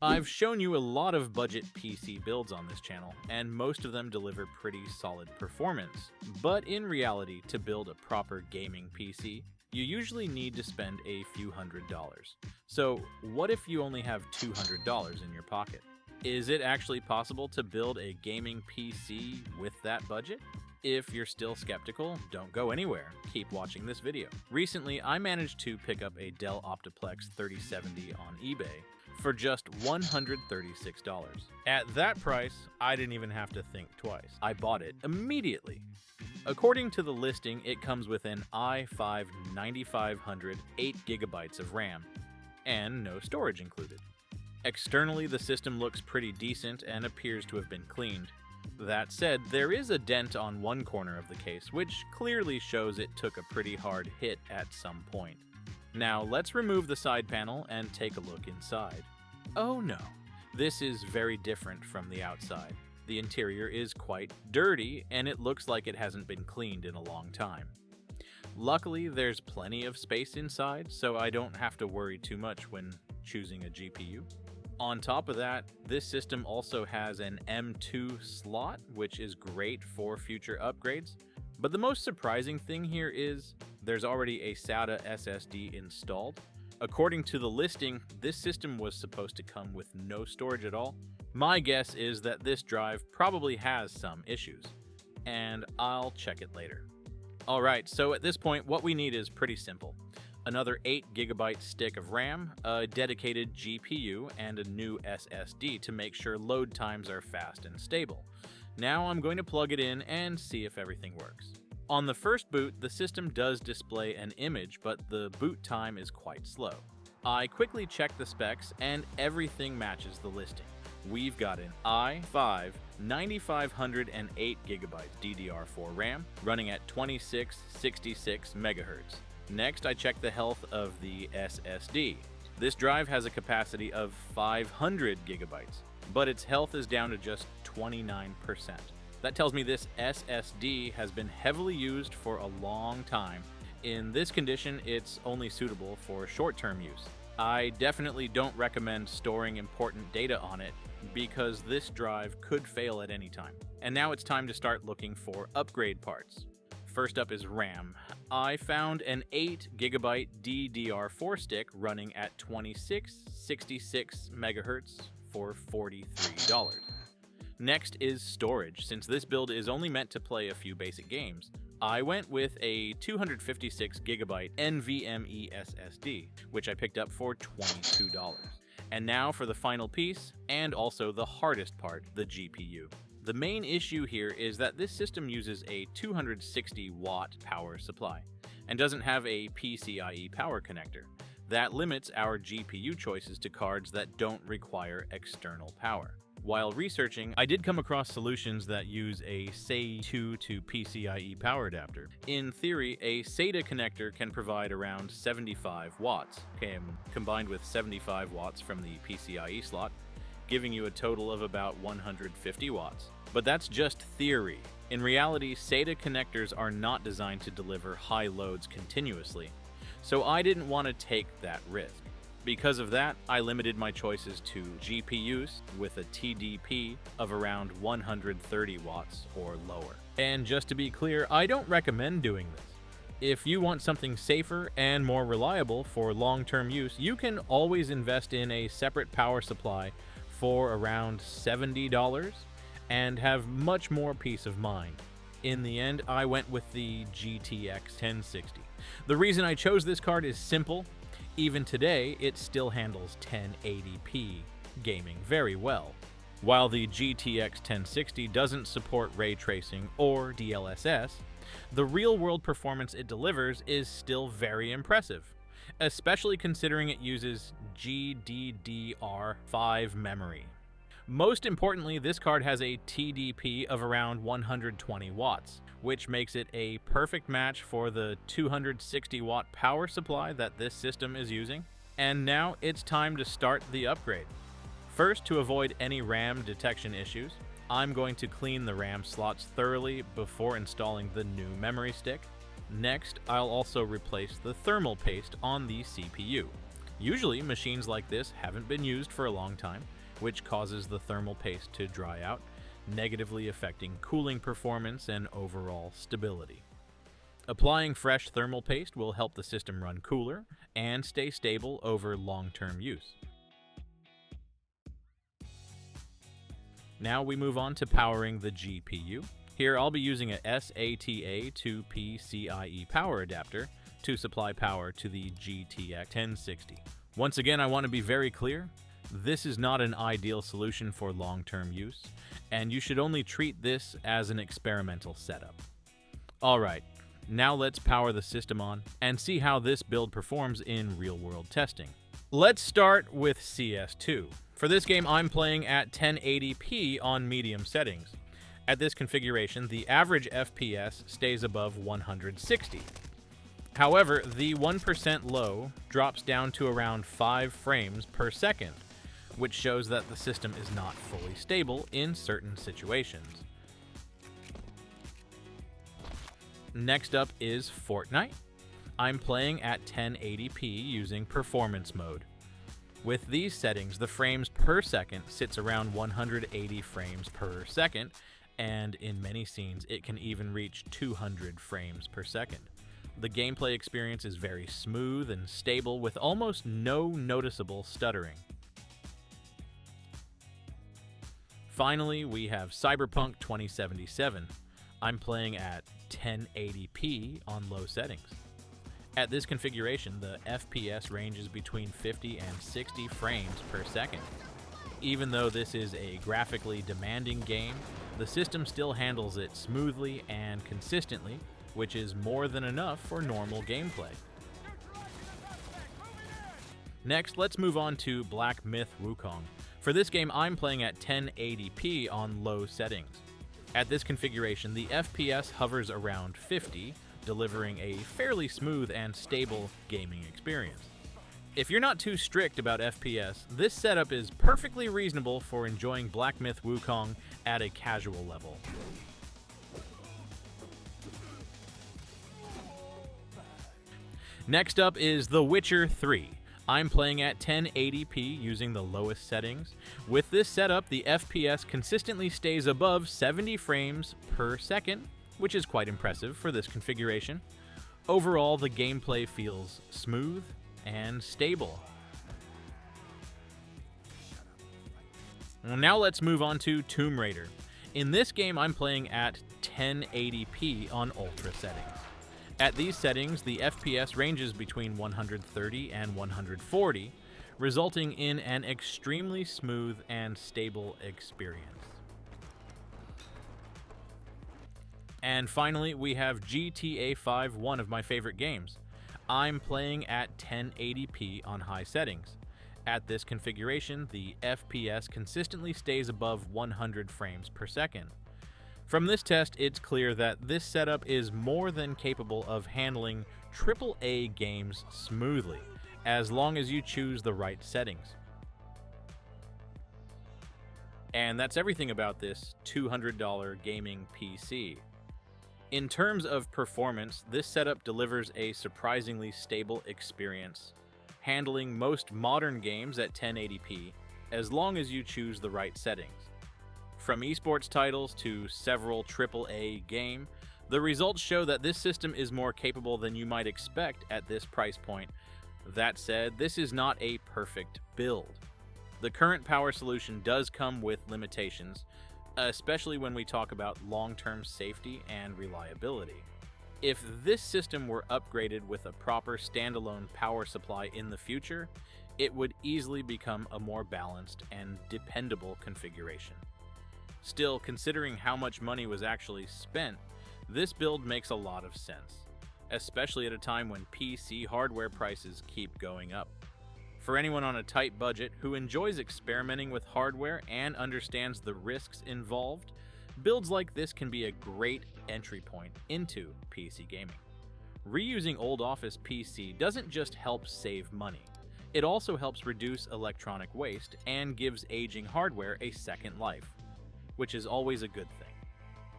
I've shown you a lot of budget PC builds on this channel, and most of them deliver pretty solid performance. But in reality, to build a proper gaming PC, you usually need to spend a few $100s. So what if you only have $200 in your pocket? Is it actually possible to build a gaming PC with that budget? If you're still skeptical, don't go anywhere. Keep watching this video. Recently, I managed to pick up a Dell Optiplex 3070 on eBay for just $136. At that price, I didn't even have to think twice. I bought it immediately. According to the listing, it comes with an i5 9500 8GB of RAM and no storage included. Externally, the system looks pretty decent and appears to have been cleaned. That said, there is a dent on one corner of the case, which clearly shows it took a pretty hard hit at some point. Now, let's remove the side panel and take a look inside. Oh no, this is very different from the outside. The interior is quite dirty, and it looks like it hasn't been cleaned in a long time. Luckily, there's plenty of space inside, so I don't have to worry too much when choosing a GPU. On top of that, this system also has an M2 slot, which is great for future upgrades. But the most surprising thing here is there's already a SATA SSD installed. According to the listing, this system was supposed to come with no storage at all. My guess is that this drive probably has some issues, and I'll check it later. Alright, so at this point, what we need is pretty simple. Another 8GB stick of RAM, a dedicated GPU, and a new SSD to make sure load times are fast and stable. Now I'm going to plug it in and see if everything works. On the first boot, the system does display an image, but the boot time is quite slow. I quickly checked the specs and everything matches the listing. We've got an i5 9508 GB DDR4 RAM running at 2666 MHz. Next, I checked the health of the SSD. This drive has a capacity of 500 GB, but its health is down to just 29%. That tells me this SSD has been heavily used for a long time. In this condition, it's only suitable for short-term use. I definitely don't recommend storing important data on it because this drive could fail at any time. And now it's time to start looking for upgrade parts. First up is RAM. I found an 8GB DDR4 stick running at 2666 MHz for $43. Next is storage. Since this build is only meant to play a few basic games, I went with a 256GB NVMe SSD, which I picked up for $22. And now for the final piece, and also the hardest part, the GPU. The main issue here is that this system uses a 260-watt power supply and doesn't have a PCIe power connector. That limits our GPU choices to cards that don't require external power. While researching, I did come across solutions that use a SATA to PCIe power adapter. In theory, a SATA connector can provide around 75 watts, combined with 75 watts from the PCIe slot, giving you a total of about 150 watts. But that's just theory. In reality, SATA connectors are not designed to deliver high loads continuously, so I didn't want to take that risk. Because of that, I limited my choices to GPUs with a TDP of around 130 watts or lower. And just to be clear, I don't recommend doing this. If you want something safer and more reliable for long-term use, you can always invest in a separate power supply for around $70 and have much more peace of mind. In the end, I went with the GTX 1060. The reason I chose this card is simple. Even today, it still handles 1080p gaming very well. While the GTX 1060 doesn't support ray tracing or DLSS, the real-world performance it delivers is still very impressive, especially considering it uses GDDR5 memory. Most importantly, this card has a TDP of around 120 watts, which makes it a perfect match for the 260-watt power supply that this system is using. And now it's time to start the upgrade. First, to avoid any RAM detection issues, I'm going to clean the RAM slots thoroughly before installing the new memory stick. Next, I'll also replace the thermal paste on the CPU. Usually, machines like this haven't been used for a long time, which causes the thermal paste to dry out, negatively affecting cooling performance and overall stability. Applying fresh thermal paste will help the system run cooler and stay stable over long-term use. Now we move on to powering the GPU. Here I'll be using a SATA to PCIe power adapter to supply power to the GTX 1060. Once again, I want to be very clear, this is not an ideal solution for long-term use, and you should only treat this as an experimental setup. Alright, now let's power the system on and see how this build performs in real-world testing. Let's start with CS2. For this game, I'm playing at 1080p on medium settings. At this configuration, the average FPS stays above 160. However, the 1% low drops down to around 5 frames per second, which shows that the system is not fully stable in certain situations. Next up is Fortnite. I'm playing at 1080p using performance mode. With these settings, the frames per second sits around 180 frames per second, and in many scenes it can even reach 200 frames per second. The gameplay experience is very smooth and stable with almost no noticeable stuttering. Finally, we have Cyberpunk 2077. I'm playing at 1080p on low settings. At this configuration, the FPS ranges between 50 and 60 frames per second. Even though this is a graphically demanding game, the system still handles it smoothly and consistently, which is more than enough for normal gameplay. Next, let's move on to Black Myth Wukong. For this game, I'm playing at 1080p on low settings. At this configuration, the FPS hovers around 50, delivering a fairly smooth and stable gaming experience. If you're not too strict about FPS, this setup is perfectly reasonable for enjoying Black Myth Wukong at a casual level. Next up is The Witcher 3. I'm playing at 1080p using the lowest settings. With this setup, the FPS consistently stays above 70 frames per second, which is quite impressive for this configuration. Overall, the gameplay feels smooth and stable. Now let's move on to Tomb Raider. In this game, I'm playing at 1080p on ultra settings. At these settings, the FPS ranges between 130 and 140, resulting in an extremely smooth and stable experience. And finally, we have GTA 5, one of my favorite games. I'm playing at 1080p on high settings. At this configuration, the FPS consistently stays above 100 frames per second. From this test, it's clear that this setup is more than capable of handling AAA games smoothly, as long as you choose the right settings. And that's everything about this $200 gaming PC. In terms of performance, this setup delivers a surprisingly stable experience, handling most modern games at 1080p, as long as you choose the right settings. From esports titles to several AAA games, the results show that this system is more capable than you might expect at this price point. That said, this is not a perfect build. The current power solution does come with limitations, especially when we talk about long-term safety and reliability. If this system were upgraded with a proper standalone power supply in the future, it would easily become a more balanced and dependable configuration. Still, considering how much money was actually spent, this build makes a lot of sense, especially at a time when PC hardware prices keep going up. For anyone on a tight budget who enjoys experimenting with hardware and understands the risks involved, builds like this can be a great entry point into PC gaming. Reusing old Office PC doesn't just help save money, it also helps reduce electronic waste and gives aging hardware a second life, which is always a good thing.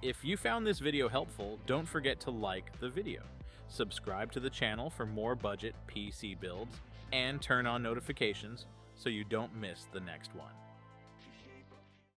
If you found this video helpful, don't forget to like the video, subscribe to the channel for more budget PC builds, and turn on notifications so you don't miss the next one.